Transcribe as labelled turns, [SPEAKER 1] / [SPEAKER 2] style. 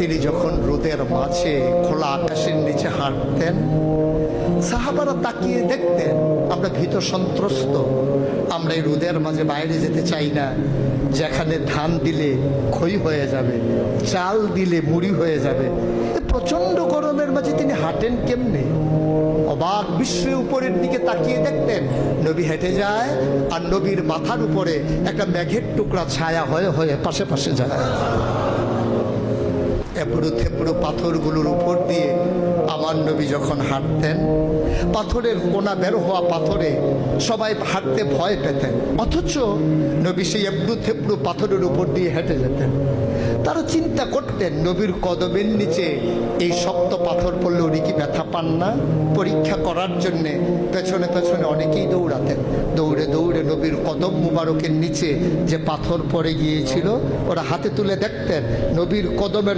[SPEAKER 1] তিনি যখন রোদের মাঝে খোলা আকাশের নিচে হাঁটতেন, সাহাবারা তাকিয়ে দেখতেন আমরা ভীত সন্ত্রস্ত, আমরা এই রোদের মাঝে বাইরে যেতে চাই না, যেখানে ধান দিলে খই হয়ে যাবে, চাল দিলে মুড়ি হয়ে যাবে। প্রচন্ড গরমের মাঝে তিনি হাঁটেন কেমনে? অবাক বিশ্বে উপরের দিকে তাকিয়ে দেখতেন নবী হেঁটে যায়, আর নবীর মাথার উপরে একটা মেঘের টুকরা ছায়া হয়ে হয়ে পাশে পাশে যায়। এবড়ো থেবড়ো পাথরগুলোর উপর দিয়ে আমার নবী যখন হাঁটতেন, পাথরের কোনা বের হওয়া পাথরে সবাই হাঁটতে ভয় পেতেন, অথচ নবী সেই এবড়ো থেবড়ো পাথরের উপর দিয়ে হেঁটে যেতেন। তারা চিন্তা করতেন নবীর কদমের নিচে এই শক্ত পাথর পড়লে উনি কি ব্যথা পান না? পরীক্ষা করার জন্যে পেছনে পেছনে অনেকেই দৌড়াতেন। দৌড়ে দৌড়ে নবীর কদম মুবারকের নিচে যে পাথর পড়ে গিয়েছিল ওরা হাতে তুলে দেখতেন নবীর কদমের